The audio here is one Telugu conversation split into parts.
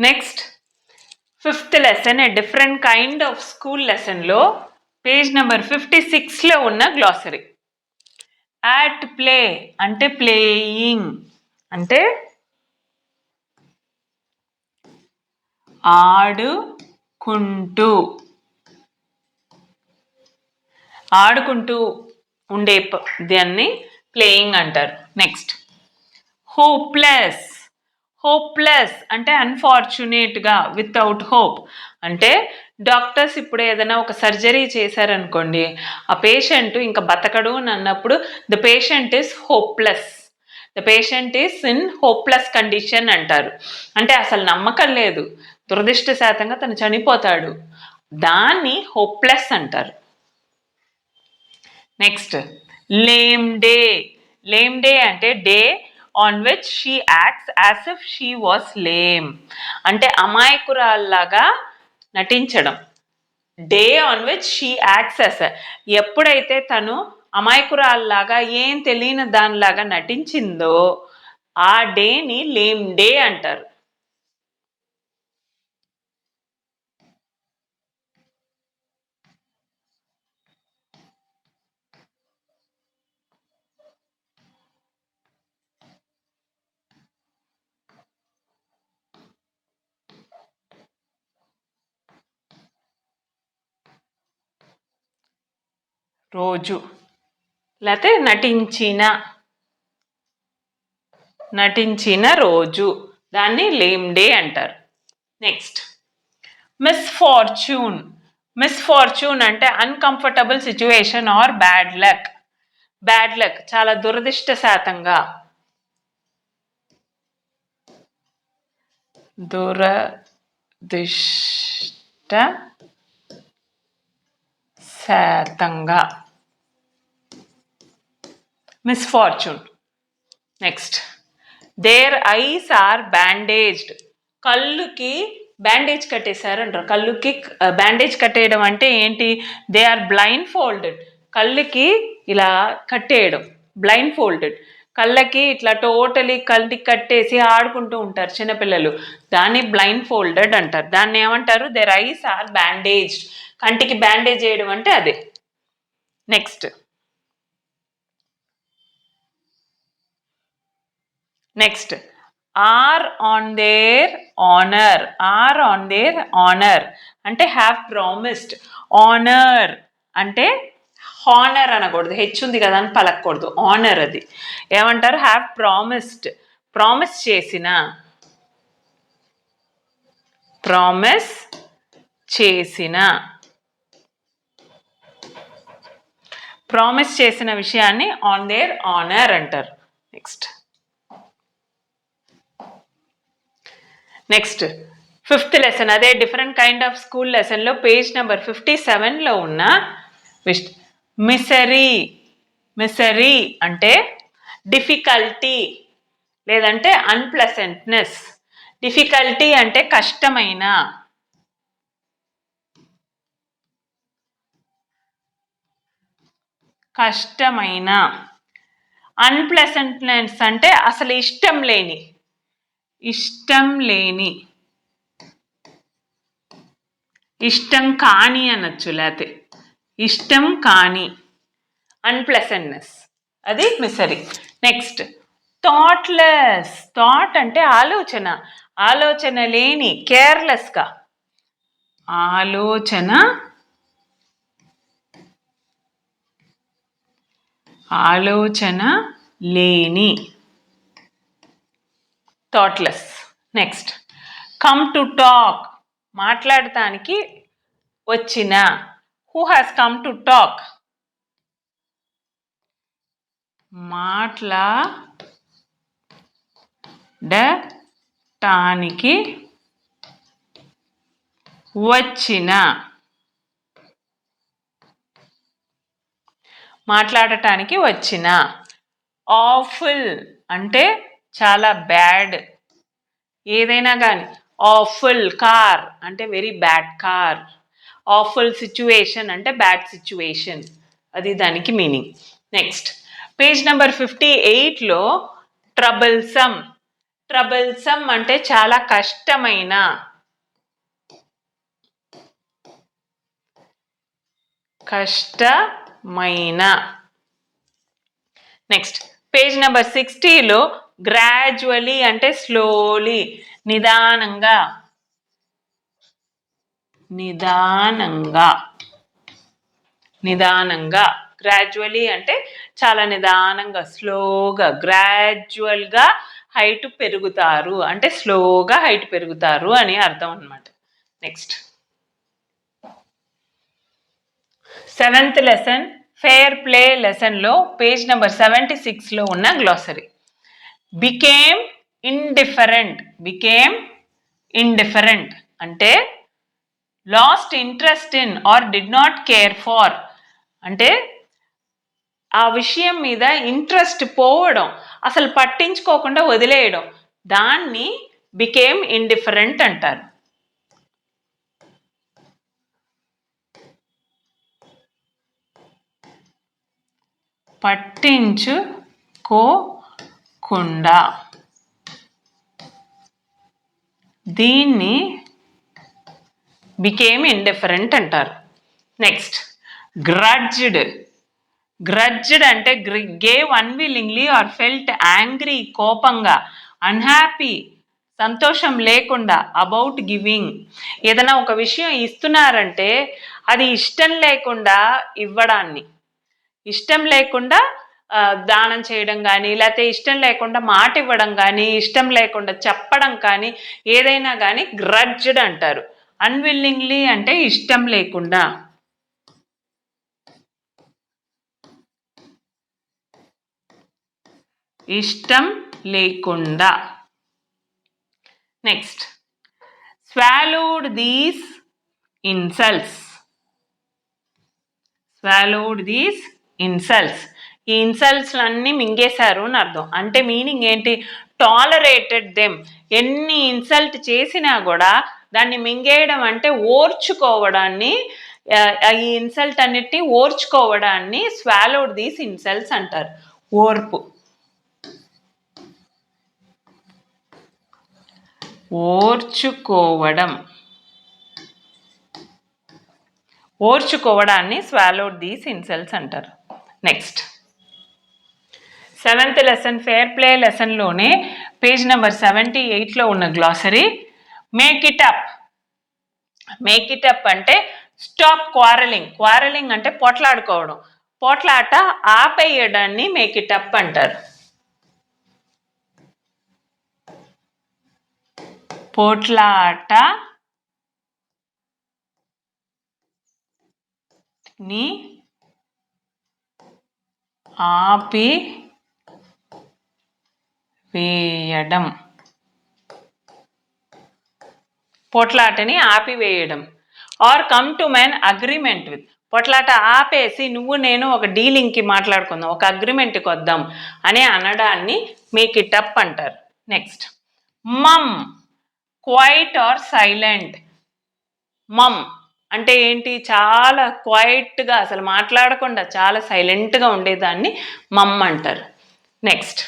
Next 5th lesson a different kind of school లెసన్లో పేజ్ నెంబర్ 56లో ఉన్న గ్లాసరీ. యాట్ ప్లే అంటే ప్లేయింగ్ అంటే ఆడుకుంటూ ఉండే దాన్ని ప్లేయింగ్ అంటారు. Next hopeless. హోప్లెస్ అంటే అన్ఫార్చునేట్గా, వితౌట్ హోప్. అంటే డాక్టర్స్ ఇప్పుడు ఏదైనా ఒక సర్జరీ చేశారనుకోండి, ఆ పేషెంట్ ఇంకా బతకడు అని అన్నప్పుడు the patient is hopeless. The patient is in hopeless condition అంటారు. అంటే అసలు నమ్మకం లేదు, దురదృష్టశాతంగా తను చనిపోతాడు, దాన్ని హోప్లెస్ అంటారు. Next lame day. Lame day అంటే day on which she acts as if she was lame. అంటే అమాయకురాల్లాగా నటించడం. Day on which she acts as. ఎప్పుడైతే తను అమాయకురాల్లాగా ఏం తెలియని దానిలాగా నటించిందో ఆ డేని లేమ్ డే అంటారు. రోజు లేకపోతే నటించిన రోజు, దాన్ని లేమ్ డే అంటారు. Next misfortune. మిస్ఫార్చ్యూన్ అంటే uncomfortable situation or bad luck. Bad luck చాలా దురదృష్టశాతంగా, misfortune. Next their eyes are bandaged. కళ్ళుకి బ్యాండేజ్ కట్టేశారంటారు. కళ్ళుకి బ్యాండేజ్ కట్టేయడం అంటే ఏంటి? They are blindfolded. కళ్ళకి ఇలా కట్టేయడం, బ్లైండ్ ఫోల్డెడ్. కళ్ళకి ఇట్లా టోటలీ కళ్ళకి కట్టేసి ఆడుకుంటూ ఉంటారు చిన్నపిల్లలు, దాన్ని బ్లైండ్ ఫోల్డెడ్ అంటారు. దాన్ని ఏమంటారు? Their eyes are bandaged. కంటికి బ్యాండేజ్ చేయడం అంటే అదే. Next are on their honour. Are on their honour అంటే హ్యావ్ ప్రామిస్డ్. ఆనర్ అంటే హానర్ అనకూడదు, హెచ్ ఉంది కదా అని పలకూడదు, ఆనర్. అది ఏమంటారు? Have promised. ప్రామిస్ చేసిన, ప్రామిస్ చేసిన, ప్రామిస్ చేసిన విషయాన్ని ఆన్ దేర్ ఆనర్ అంటారు. నెక్స్ట్ 5th లెసన్ అదే డిఫరెంట్ కైండ్ ఆఫ్ స్కూల్ లెసన్లో పేజ్ నెంబర్ 57లో ఉన్న మిసరీ. మిసరీ అంటే డిఫికల్టీ లేదంటే అన్ప్లెసెంట్నెస్. డిఫికల్టీ అంటే కష్టమైన, అన్ప్లెసెంట్నెస్ అంటే అసలు ఇష్టం లేని, ఇష్టం కాని అనొచ్చు, లేకపోతే ఇష్టం కాని అన్ప్లెసెంట్నెస్, అది మిసరీ. Next thoughtless. థాట్ అంటే ఆలోచన లేని, కేర్లెస్గా, ఆలోచన లేని, thoughtless. Next come to talk. మాట్లాడటానికి వచ్చిన. Who has come to talk? మాట్లాడటానికి వచ్చిన. మాట్లాడటానికి వచ్చిన. ఆఫుల్ అంటే చాలా బ్యాడ్, ఏదైనా కానీ. ఆఫుల్ కార్ అంటే very bad car. Awful situation అంటే బ్యాడ్ సిచ్యువేషన్, అది దానికి మీనింగ్. నెక్స్ట్ పేజ్ నెంబర్ 58లో ట్రబుల్సమ్. ట్రబుల్సమ్ అంటే చాలా కష్టమైన. నెక్స్ట్ పేజ్ నెంబర్ 60లో గ్రాడ్యువలీ అంటే స్లోలీ, నిదానంగా. గ్రాడ్యువలీ అంటే చాలా నిదానంగా, స్లోగా. గ్రాడ్యువల్గా హైట్ పెరుగుతారు అంటే స్లోగా హైట్ పెరుగుతారు అని అర్థం అన్నమాట. Next 7th lesson fair play లెసన్లో పేజ్ నెంబర్ 76లో ఉన్న గ్లాసరీ. బికేమ్ ఇండిఫరెంట్ అంటే lost interest in or did not care for, అంటే ఆ విషయం మీద ఇంట్రెస్ట్ పోవడం, అసలు పట్టించుకోకుండా వదిలేయడం, దాన్ని బికేమ్ ఇండిఫరెంట్ అంటారు. పట్టించుకోకుండా, దీన్ని బికేమ్ ఇండిఫరెంట్ అంటారు. నెక్స్ట్ గ్రడ్జ్డ్ అంటే gave unwillingly or felt angry, కోపంగా. అన్హ్యాపీ సంతోషం లేకుండా. అబౌట్ గివింగ్ ఏదైనా ఒక విషయం ఇస్తున్నారంటే అది ఇష్టం లేకుండా ఇవ్వడాన్ని, ఇష్టం లేకుండా దానం చేయడం కానీ, లేకపోతే ఇష్టం లేకుండా మాట ఇవ్వడం కానీ, ఇష్టం లేకుండా చెప్పడం కానీ, ఏదైనా కానీ గ్రడ్జ్డ్ అంటారు. అన్విల్లింగ్లీ అంటే ఇష్టం లేకుండా. Next swallowed these insults. ఈ ఇన్సల్ట్స్ అన్నీ మింగేశారు అని అర్థం. అంటే మీనింగ్ ఏంటి? Tolerated them. ఎన్ని ఇన్సల్ట్ చేసినా కూడా దాన్ని మింగేయడం అంటే ఓర్చుకోవడాన్ని, ఈ ఇన్సల్ట్ అన్నిటినీ ఓర్చుకోవడాన్ని స్వాలోడ్ దీస్ ఇన్సల్ట్స్ అంటారు. ఓర్చుకోవడాన్ని స్వాలోడ్ దీస్ ఇన్సల్ట్స్ అంటారు. Next 7th lesson fair play లెసన్లోనే పేజ్ నెంబర్ 78లో ఉన్న గ్లాసరీ. మేక్ ఇట్ అప్ అంటే స్టాప్ క్వారలింగ్ అంటే పోట్లాడుకోవడం, పోట్లాట ఆపేయడాన్ని మేక్ ఇట్ అప్ అంటారు. పోట్లాట ని ఆపివేయడం. Or come to men agreement with. పొట్లాట ఆపేసి నువ్వు నేను ఒక డీలింగ్కి మాట్లాడుకుందాం, ఒక అగ్రిమెంట్కి వద్దాం అని అనడాన్ని మేక్ ఇట్ అప్ అంటారు. Next mum, quiet or silent. Mum అంటే ఏంటి? చాలా క్వైట్గా, అసలు మాట్లాడకుండా చాలా సైలెంట్గా ఉండేదాన్ని మమ్ అంటారు. నెక్స్ట్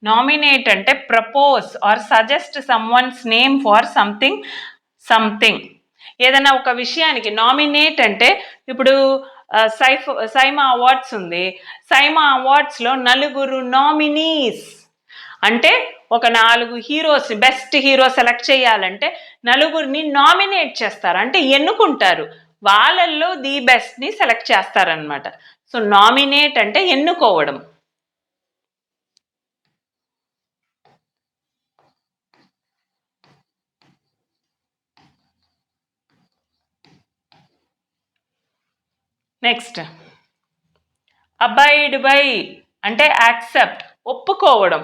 నామినేట్ అంటే propose or suggest someone's name for something. ఏదైనా ఒక విషయానికి నామినేట్ అంటే, ఇప్పుడు సైమా అవార్డ్స్ ఉంది, సైమా అవార్డ్స్లో 4 నామినీస్ అంటే ఒక 4 హీరోస్, బెస్ట్ హీరో సెలెక్ట్ చేయాలంటే 4ని నామినేట్ చేస్తారు, అంటే ఎన్నుకుంటారు, వాళ్ళల్లో ది బెస్ట్ని సెలెక్ట్ చేస్తారనమాట. సో నామినేట్ అంటే ఎన్నుకోవడం. నెక్స్ట్ అబైడ్ బై అంటే యాక్సెప్ట్, ఒప్పుకోవడం.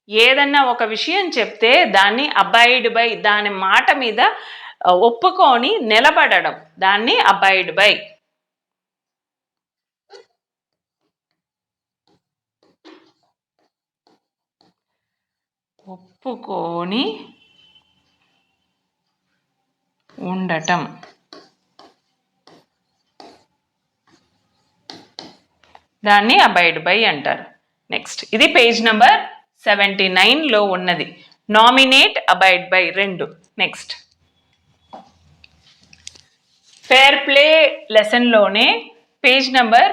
ఏదన్నా ఒక విషయం చెప్తే దాన్ని అబైడ్ బై, దాని మాట మీద ఒప్పుకొని నిలబడడం, దాన్ని అబైడ్ బై. ఒప్పుకొని ఉండటం, దాన్ని అబైడ్ బై అంటారు. నెక్స్ట్ ఇది పేజ్ నెంబర్ 79లో ఉన్నది. నామినేట్, అబైడ్ బై రెండు. నెక్స్ట్ ఫేర్ ప్లే లెసన్లోనే పేజ్ నెంబర్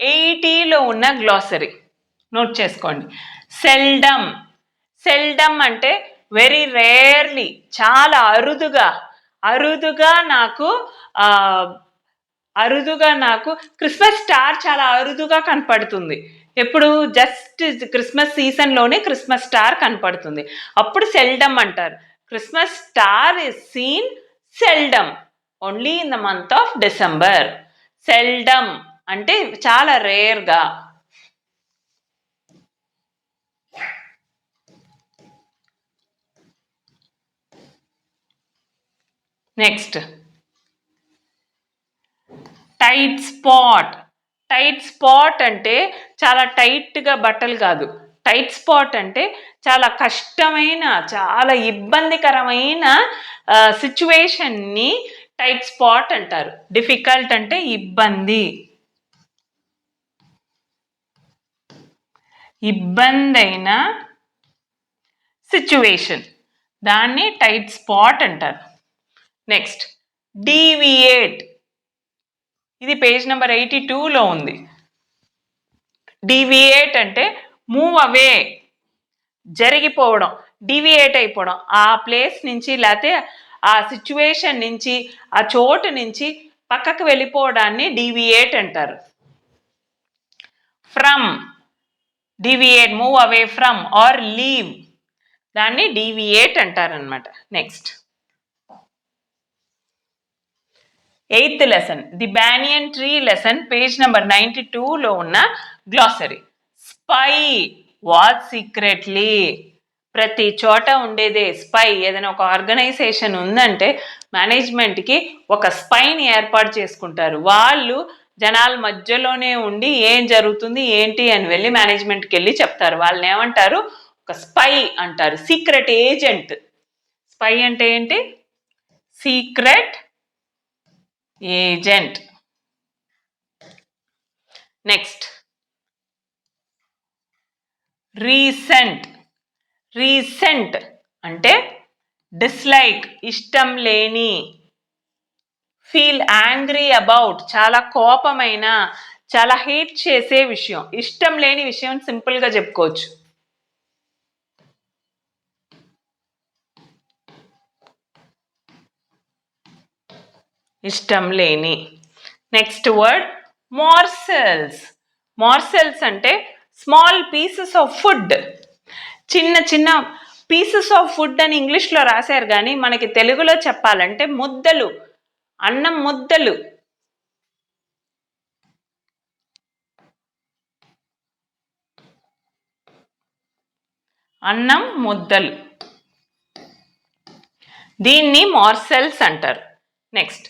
80లో ఉన్న గ్లాసరీ నోట్ చేసుకోండి. సెల్డమ్. సెల్డమ్ అంటే వెరీ రేర్లీ, చాలా అరుదుగా నాకు క్రిస్మస్ స్టార్ చాలా అరుదుగా కనపడుతుంది. ఎప్పుడు? జస్ట్ క్రిస్మస్ సీజన్లోనే క్రిస్మస్ స్టార్ కనపడుతుంది, అప్పుడు సెల్డమ్ అంటారు. Christmas star is seen seldom only in the month of December. Seldom అంటే చాలా రేర్గా. Next tight spot. Tight spot అంటే చాలా టైట్గా బట్టలు కాదు. టైట్ స్పాట్ అంటే చాలా కష్టమైన, చాలా ఇబ్బందికరమైన సిచ్యువేషన్ని టైట్ స్పాట్ అంటారు. డిఫికల్ట్ అంటే ఇబ్బంది అయిన సిచ్యువేషన్, దాన్ని టైట్ స్పాట్ అంటారు. Next deviate. ఇది పేజ్ నెంబర్ 82లో ఉంది. డీవియేట్ అంటే మూవ్ అవే, జరిగిపోవడం, డీవియేట్ అయిపోవడం, ఆ ప్లేస్ నుంచి లేకపోతే ఆ సిచ్యువేషన్ నుంచి, ఆ చోటు నుంచి పక్కకు వెళ్ళిపోవడాన్ని డీవియేట్ అంటారు. From, deviate, move away from or leave, దాన్ని డీవియేట్ అంటారనమాట. Next 8th lesson, the banyan tree lesson, page number 92లో ఉన్న గ్లాసరీ. Spy, watch secretly. ప్రతి చోట ఉండేదే స్పై. ఏదైనా ఒక ఆర్గనైజేషన్ ఉందంటే మేనేజ్మెంట్కి ఒక స్పైని ఏర్పాటు చేసుకుంటారు. వాళ్ళు జనాల మధ్యలోనే ఉండి ఏం జరుగుతుంది ఏంటి అని వెళ్ళి మేనేజ్మెంట్కి వెళ్ళి చెప్తారు. వాళ్ళని ఏమంటారు? ఒక స్పై అంటారు. Secret agent. స్పై అంటే ఏంటి? Secret agent. Next recent. Recent అంటే డిస్లైక్, ఇష్టం లేని. ఫీల్ యాంగ్రీ అబౌట్, చాలా కోపమైన, చాలా హేట్ చేసే విషయం, ఇష్టం లేని విషయం సింపుల్గా చెప్పుకోవచ్చు. ఇష్టం లేని. Next word morsels. మార్సెల్స్ అంటే స్మాల్ పీసెస్ ఆఫ్ ఫుడ్. చిన్న చిన్న పీసెస్ ఆఫ్ ఫుడ్ అని ఇంగ్లీష్లో రాశారు, కానీ మనకి తెలుగులో చెప్పాలంటే ముద్దలు, అన్నం ముద్దలు. అన్నం ముద్దలు, దీన్ని మార్సెల్స్ అంటారు. నెక్స్ట్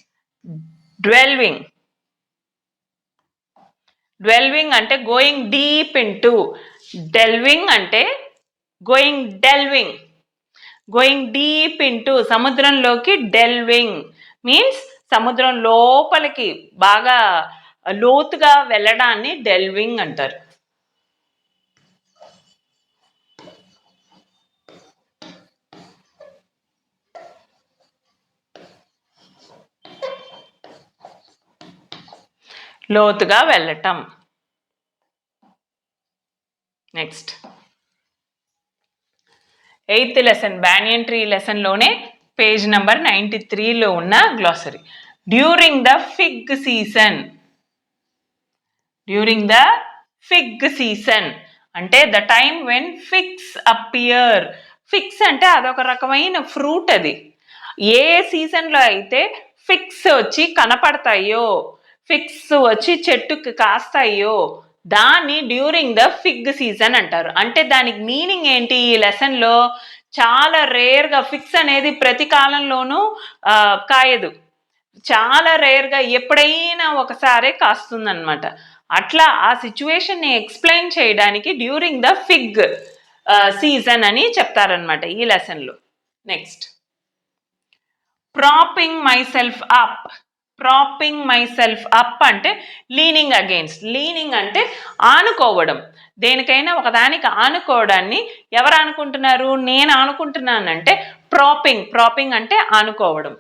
డ్వెల్వింగ్. డ్వెల్వింగ్ అంటే గోయింగ్ డీప్ ఇంటూ. డెల్వింగ్ అంటే గోయింగ్ డీప్ ఇంటూ, సముద్రంలోకి. డెల్వింగ్ మీన్స్ సముద్రం లోపలికి బాగా లోతుగా వెళ్ళడాన్ని డెల్వింగ్ అంటారు. లోతుగా వెళ్ళటం. Next 8th lesson, banyan tree లెసన్లోనే పేజ్ నెంబర్ 93లో ఉన్న glossary. During the fig season. During the fig season అంటే the time when figs appear. Figs అంటే అదొక రకమైన ఫ్రూట్. అది ఏ సీజన్లో అయితే ఫిగ్స్ వచ్చి కనపడతాయో, ఫిగ్స్ వచ్చి చెట్టుకి కాస్తాయో, దాన్ని డ్యూరింగ్ ద ఫిగ్ సీజన్ అంటారు. అంటే దానికి మీనింగ్ ఏంటి? ఈ లెసన్లో చాలా రేర్గా, ఫిగ్స్ అనేది ప్రతి కాలంలోనూ కాయదు, చాలా రేర్గా ఎప్పుడైనా ఒకసారే కాస్తుందన్నమాట. అట్లా ఆ సిచ్యువేషన్ని ఎక్స్ప్లెయిన్ చేయడానికి డ్యూరింగ్ ద ఫిగ్ సీజన్ అని చెప్తారనమాట ఈ లెసన్లో. Next propping myself up. Propping myself up అంటే లీనింగ్ అగెయిన్స్ట్. లీనింగ్ అంటే ఆనుకోవడం. దేనికైనా ఒకదానికి ఆనుకోవడాన్ని ఎవరు ఆనుకుంటున్నారు? నేను ఆనుకుంటున్నానంటే ప్రాపింగ్. ప్రాపింగ్ అంటే ఆనుకోవడం.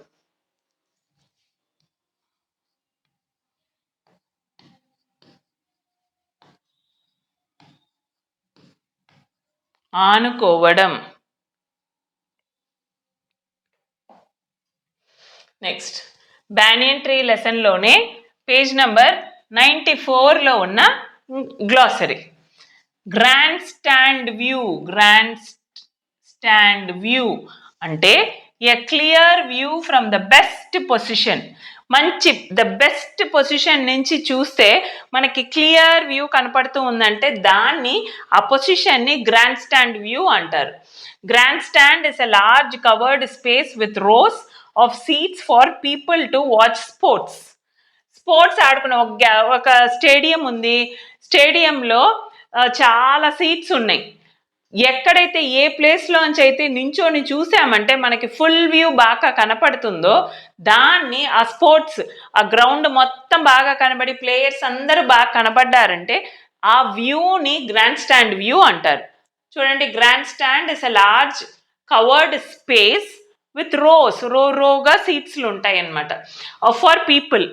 ఆనుకోవడం. నెక్స్ట్ బ్యానియన్ ట్రీ లెసన్లోనే పేజ్ నెంబర్ 94లో ఉన్న glossary. Grandstand view. Grandstand view అంటే a clear view from the best position. మంచి ద బెస్ట్ పొజిషన్ నుంచి చూస్తే మనకి క్లియర్ వ్యూ కనపడుతూ ఉందంటే దాన్ని ఆ పొజిషన్ని గ్రాండ్ స్టాండ్ వ్యూ అంటారు. Grandstand is a large covered space with rows of seats for people to watch sports. Sports ఆడుకునే ఒక స్టేడియం ఉంది. స్టేడియంలో చాలా సీట్స్ ఉన్నాయి. ఎక్కడైతే ఏ ప్లేస్లోంచి అయితే నించోని చూసామంటే మనకి ఫుల్ వ్యూ బాగా కనపడుతుందో దాన్ని ఆ స్పోర్ట్స్, ఆ గ్రౌండ్ మొత్తం బాగా కనబడి ప్లేయర్స్ అందరూ బాగా కనపడ్డారంటే ఆ వ్యూని గ్రాండ్ స్టాండ్ వ్యూ అంటారు. చూడండి, grandstand is a large covered space with rows. రోగా సీట్స్లు ఉంటాయి అన్నమాట. ఫర్ పీపుల్,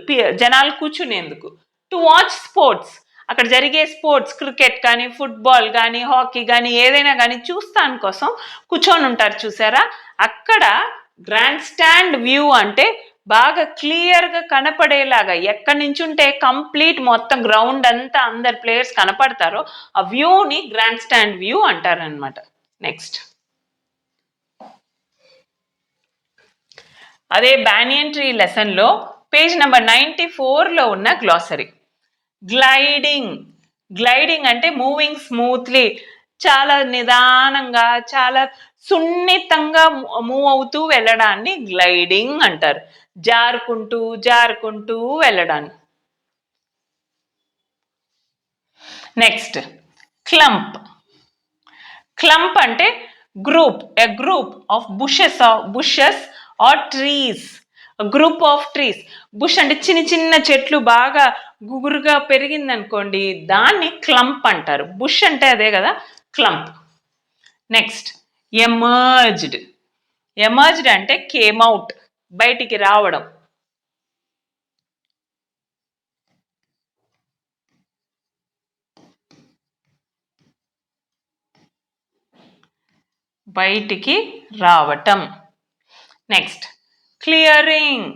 జనాలు కూర్చునేందుకు. టు వాచ్ స్పోర్ట్స్, అక్కడ జరిగే స్పోర్ట్స్, క్రికెట్ కానీ ఫుట్బాల్ కానీ హాకీ కానీ ఏదైనా కానీ చూస్తాను కోసం కూర్చొని ఉంటారు చూసారా. అక్కడ గ్రాండ్ స్టాండ్ వ్యూ అంటే బాగా క్లియర్గా కనపడేలాగా, ఎక్కడి నుంచి ఉంటే కంప్లీట్ మొత్తం గ్రౌండ్ అంతా అందరు ప్లేయర్స్ కనపడతారో ఆ వ్యూని గ్రాండ్ స్టాండ్ వ్యూ అంటారనమాట. నెక్స్ట్ అదే బ్యానియన్ ట్రీ లెసన్లో పేజ్ నెంబర్ 94లో ఉన్న గ్లాసరీ. గ్లైడింగ్. గ్లైడింగ్ అంటే మూవింగ్ స్మూత్లీ, చాలా నిదానంగా చాలా సున్నితంగా మూవ్ అవుతూ వెళ్ళడాన్ని గ్లైడింగ్ అంటారు. జారుకుంటూ జారుకుంటూ వెళ్ళడాన్ని. Next clump. క్లంప్ అంటే group, a group of bushes or trees. Group of trees. Bush అంటే చిన్న చిన్న చెట్లు బాగా గుగురుగా పెరిగిందనుకోండి దాన్ని క్లంప్ అంటారు. బుష్ అంటే అదే కదా, క్లంప్. Next emerged. ఎమర్జ్డ్ అంటే కేమ్ అవుట్, బయటికి రావడం. బయటికి రావటం. Next clearing.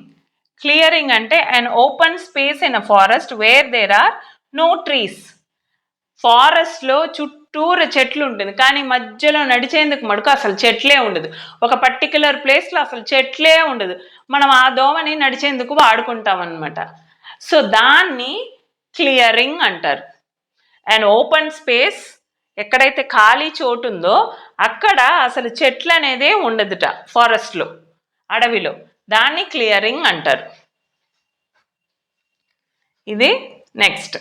క్లియరింగ్ అంటే an open space in a forest where there are no trees. ఫారెస్ట్లో చుట్టూరు చెట్లు ఉంటుంది కానీ మధ్యలో నడిచేందుకు మటుకు అసలు చెట్లే ఉండదు. ఒక పర్టికులర్ ప్లేస్లో అసలు చెట్లే ఉండదు. మనం ఆ దోమని నడిచేందుకు వాడుకుంటాం అన్నమాట. సో దాన్ని క్లియరింగ్ అంటారు. అండ్ ఓపెన్ స్పేస్, ఎక్కడైతే ఖాళీ చోటు ఉందో అక్కడ అసలు చెట్లు అనేదే ఉండదుట ఫారెస్ట్లో, అడవిలో. దాన్ని క్లియరింగ్ అంటారు. ఇది నెక్స్ట్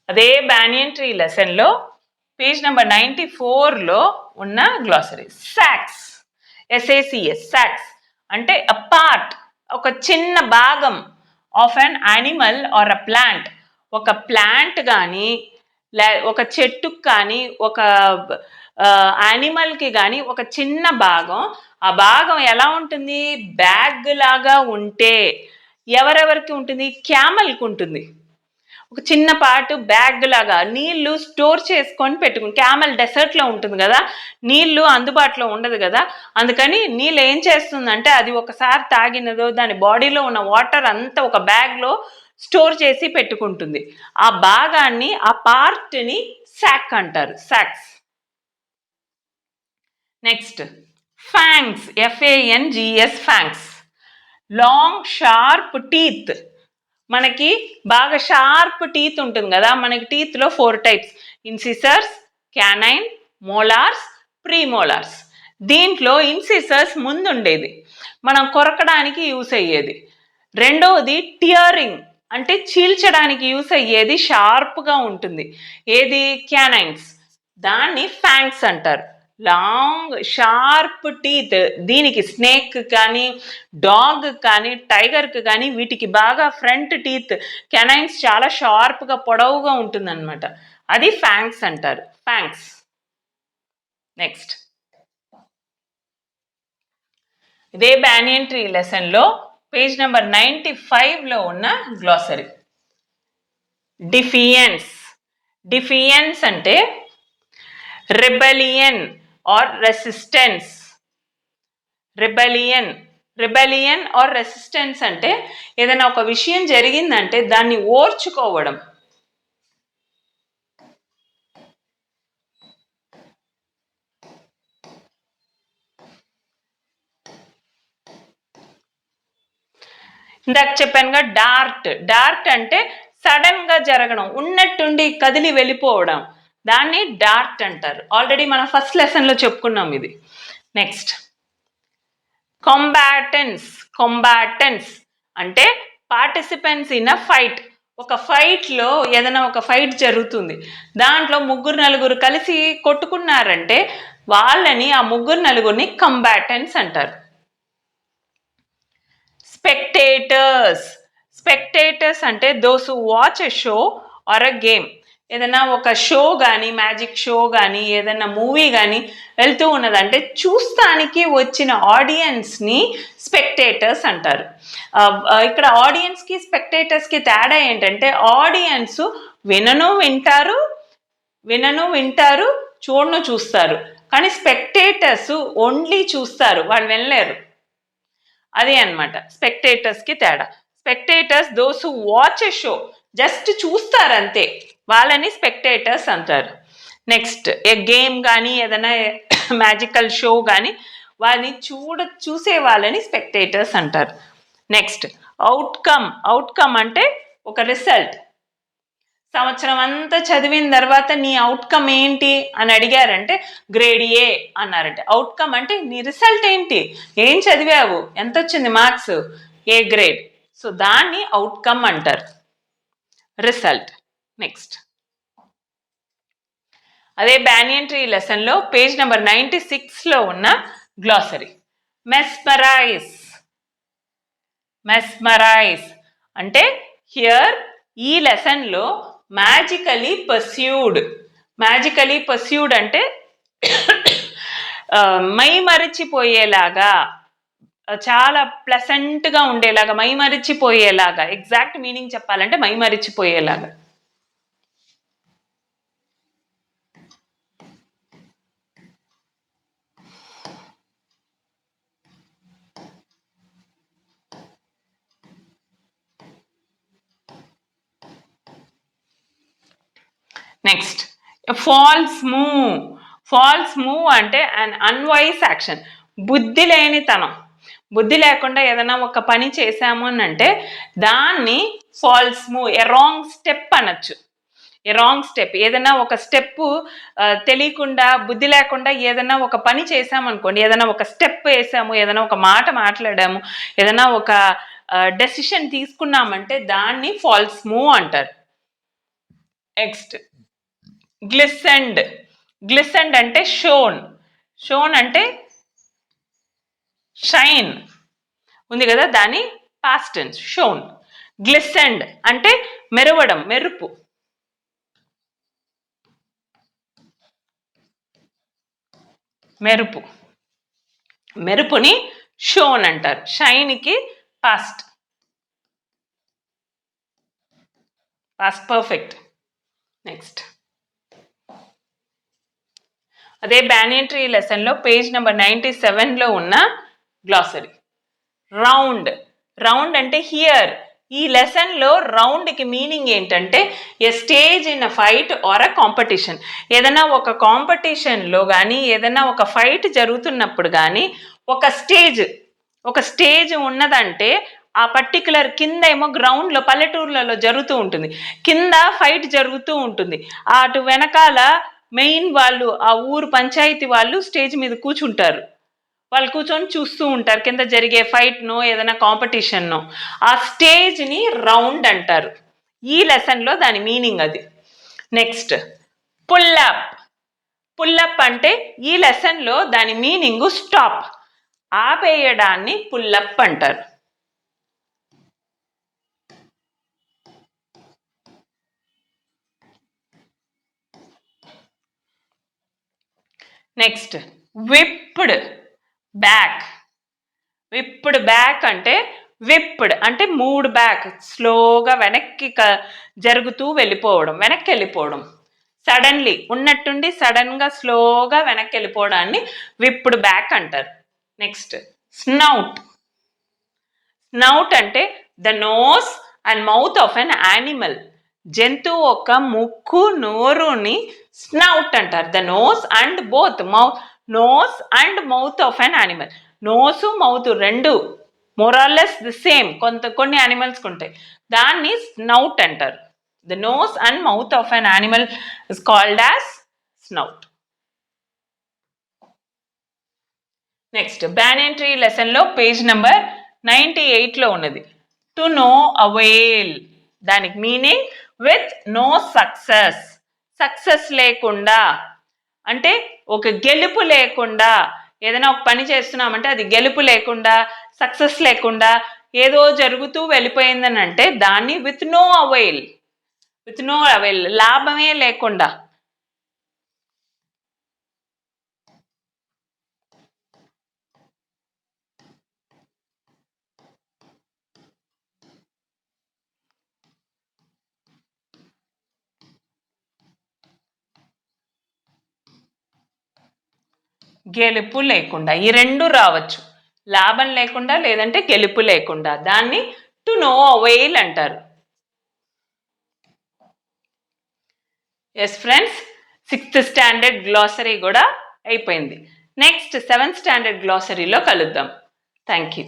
అదే బ్యానియన్ ట్రీ లెసన్లో పేజ్ నెంబర్ 94లో ఉన్న గ్లాసరీ. సాక్స్. ఎస్ఏసిఎస్. సాక్స్ అంటే అ పార్ట్, ఒక చిన్న భాగం of an animal or a plant. ఒక ప్లాంట్ కానీ ఒక చెట్టుకు కానీ ఒక యానిమల్కి కానీ ఒక చిన్న భాగం. ఆ భాగం ఎలా ఉంటుంది? బ్యాగ్ లాగా ఉంటే ఎవరెవరికి ఉంటుంది? క్యామల్కి ఉంటుంది. ఒక చిన్న పాటు బ్యాగ్ లాగా నీళ్లు స్టోర్ చేసుకొని పెట్టుకుని. క్యామల్ డెసర్ట్లో ఉంటుంది కదా, నీళ్లు అందుబాటులో ఉండదు కదా, అందుకని నీళ్ళు ఏం చేస్తుందంటే అది ఒకసారి తాగినదో దాని బాడీలో ఉన్న వాటర్ అంతా ఒక బ్యాగ్లో స్టోర్ చేసి పెట్టుకుంటుంది. ఆ భాగాన్ని, ఆ పార్ట్ని సాక్ అంటారు. Socks. Next fangs. FANGS. Fangs. Long sharp teeth. మనకి బాగా షార్ప్ టీత్ ఉంటుంది కదా, మనకి టీత్లో 4 టైప్స్: ఇన్సిసర్స్, క్యానైన్, మోలార్స్, ప్రీమోలార్స్. దీంట్లో ఇన్సిసర్స్ ముందు ఉండేది, మనం కొరకడానికి యూస్ అయ్యేది. రెండవది టియరింగ్ అంటే చీల్చడానికి యూస్ అయ్యేది, షార్ప్గా ఉంటుంది. ఏది? క్యానైన్స్. దాన్ని ఫ్యాంగ్స్ అంటారు. Long sharp teeth. దీనికి స్నేక్ కానీ డాగ్ కానీ టైగర్కి కానీ వీటికి బాగా ఫ్రంట్ టీత్ కెనైన్స్ చాలా షార్ప్గా పొడవుగా ఉంటుందన్నమాట. అది ఫ్యాంక్స్ అంటారు. ఫ్యాంక్స్. నెక్స్ట్ ఇదే బ్యానియన్ ట్రీ లెసన్లో పేజ్ నెంబర్ 95లో ఉన్న గ్లాసరీ. డిఫియన్స్. డిఫియన్స్ అంటే rebellion or resistance. Rebellion or resistance అంటే ఏదైనా ఒక విషయం జరిగిందంటే దాన్ని ఓర్చుకోవడం. ఇందాక చెప్పానుగా డార్ట్ అంటే సడన్ గా జరగడం, ఉన్నట్టుండి కదిలి వెళ్ళిపోవడం, దాన్ని డార్ట్ అంటారు. ఆల్రెడీ మనం ఫస్ట్ లెసన్ లో చెప్పుకున్నాం ఇది. నెక్స్ట్ కాంబాటెన్స్ అంటే పార్టిసిపెంట్స్ ఇన్ అ ఫైట్. ఒక ఫైట్ లో ఏదైనా ఒక ఫైట్ జరుగుతుంది, దాంట్లో 3-4 కలిసి కొట్టుకున్నారంటే వాళ్ళని, ఆ 3-4 కంబాటెంట్స్ అంటారు. స్పెక్టేటర్స్ అంటే those who watch a show or a game. ఏదైనా ఒక షో కానీ, మ్యాజిక్ షో కానీ, ఏదైనా మూవీ కానీ వెళ్తూ ఉన్నదంటే చూస్తానికి వచ్చిన ఆడియన్స్ని స్పెక్టేటర్స్ అంటారు. ఇక్కడ ఆడియన్స్కి స్పెక్టేటర్స్కి తేడా ఏంటంటే ఆడియన్స్ వినను వింటారు, చూస్తారు. కానీ స్పెక్టేటర్స్ ఓన్లీ చూస్తారు, వాళ్ళు వినలేరు. అది అన్నమాట స్పెక్టేటర్స్కి తేడా. Spectators those who watch a show, just చూస్తారంతే, వాళ్ళని స్పెక్టేటర్స్ అంటారు. నెక్స్ట్ ఏ గేమ్ కానీ ఏదైనా మ్యాజికల్ షో కానీ వాళ్ళని చూసే వాళ్ళని స్పెక్టేటర్స్ అంటారు. నెక్స్ట్ అవుట్కమ్ అంటే ఒక రిజల్ట్. సంవత్సరం అంతా చదివిన తర్వాత నీ అవుట్కమ్ ఏంటి అని అడిగారంటే గ్రేడ్ ఏ అన్నారంటే అవుట్కమ్ అంటే నీ రిజల్ట్ ఏంటి, ఏం చదివావు, ఎంత వచ్చింది మార్క్స్, ఏ గ్రేడ్. సో దాన్ని అవుట్కమ్ అంటారు, రిజల్ట్. నెక్స్ట్ అదే బ్యానియన్ ట్రీ లెసన్లో పేజ్ నెంబర్ 96లో ఉన్న గ్లాసరీ. మెస్మరైజ్ అంటే హియర్ ఈ లెసన్లో మ్యాజికలీ పర్స్యూడ్ అంటే మై మరిచిపోయేలాగా, చాలా ప్లెసెంట్గా ఉండేలాగా, మై మరిచిపోయేలాగా. ఎగ్జాక్ట్ మీనింగ్ చెప్పాలంటే మై మరిచిపోయేలాగా. నెక్స్ట్ ఫాల్స్ మూవ్ అంటే అన్ అన్వైస్ యాక్షన్. బుద్ధి లేకుండా ఏదైనా ఒక పని చేశాము అని అంటే దాన్ని false move, a wrong step అనొచ్చు. ఏదైనా ఒక స్టెప్ తెలియకుండా, బుద్ధి లేకుండా ఏదైనా ఒక పని చేసామనుకోండి, ఏదైనా ఒక స్టెప్ వేసాము, ఏదైనా ఒక మాట మాట్లాడాము, ఏదైనా ఒక డెసిషన్ తీసుకున్నామంటే దాన్ని ఫాల్స్ మూవ్ అంటారు. నెక్స్ట్ గ్లిసెండ్ అంటే షోన్ అంటే షైన్ ఉంది కదా, దాని పాస్ట్ టెన్స్ షోన్. గ్లిసెండ్ అంటే మెరవడం, మెరుపుని షోన్ అంటారు. షైన్కి పాస్ట్ పర్ఫెక్ట్. నెక్స్ట్ అదే బ్యానియన్ ట్రీ లెసన్లో పేజ్ నెంబర్ 97లో ఉన్న గ్లాసరీ. రౌండ్ అంటే హియర్ ఈ లెసన్లో రౌండ్కి మీనింగ్ ఏంటంటే a stage in a fight or a competition. ఏదైనా ఒక కాంపిటీషన్లో కానీ, ఏదైనా ఒక ఫైట్ జరుగుతున్నప్పుడు కానీ ఒక స్టేజ్ ఉన్నదంటే ఆ పర్టికులర్ కింద ఏమో గ్రౌండ్లో, పల్లెటూర్లలో జరుగుతూ ఉంటుంది, కింద ఫైట్ జరుగుతూ ఉంటుంది. అటు వెనకాల మెయిన్ వాళ్ళు, ఆ ఊరు పంచాయతీ వాళ్ళు స్టేజ్ మీద కూర్చుంటారు. వాళ్ళు కూర్చొని చూస్తూ ఉంటారు కింద జరిగే ఫైట్నో ఏదైనా కాంపిటీషన్నో. ఆ స్టేజ్ని రౌండ్ అంటారు. ఈ లెసన్లో దాని మీనింగ్ అది. నెక్స్ట్ పుల్లప్ పుల్లప్ అంటే ఈ లెసన్లో దాని మీనింగ్ స్టాప్, ఆపేయడాన్ని పుల్లప్ అంటారు. Next whipped back. Whipped back అంటే విప్డ్ అంటే మూడ్ బ్యాక్, స్లోగా వెనక్కి జరుగుతూ వెళ్ళిపోవడం, వెనక్కి వెళ్ళిపోవడం. సడన్లీ ఉన్నట్టుండి సడన్గా స్లోగా వెనక్కి వెళ్ళిపోవడాన్ని విప్డ్ బ్యాక్ అంటారు. Next snout. స్నౌట్ అంటే the nose and mouth of an animal. జంతువు యొక్క ముక్కు నోరుని స్నౌట్ అంటారు. The nose and both nose and mouth of an animal. Nose mouth రెండు మోరాల్లెస్ ది సేమ్, కొన్ని యానిమల్స్కి ఉంటాయి, దాన్ని స్నౌట్ అంటారు. The nose and mouth of an animal is called as snout. Next banyan tree లెసన్లో పేజ్ నెంబర్ 98లో ఉన్నది. టు నో అవైల్, దానికి meaning with no success. Success లేకుండా అంటే ఒక గెలుపు లేకుండా, ఏదైనా ఒక పని చేస్తున్నామంటే అది గెలుపు లేకుండా, సక్సెస్ లేకుండా ఏదో జరుగుతూ వెళ్ళిపోయిందని అంటే దాన్ని with no avail, with no avail లాభమే లేకుండా. గెలుపు లేకుండా, ఈ రెండు రావచ్చు, లాభం లేకుండా లేదంటే గెలుపు లేకుండా, దాన్ని టు నో అవైల్ అంటారు. Yes friends, 6th standard glossary కూడా అయిపోయింది. నెక్స్ట్ 7th స్టాండర్డ్ గ్లాసరీలో కలుద్దాం. Thank you.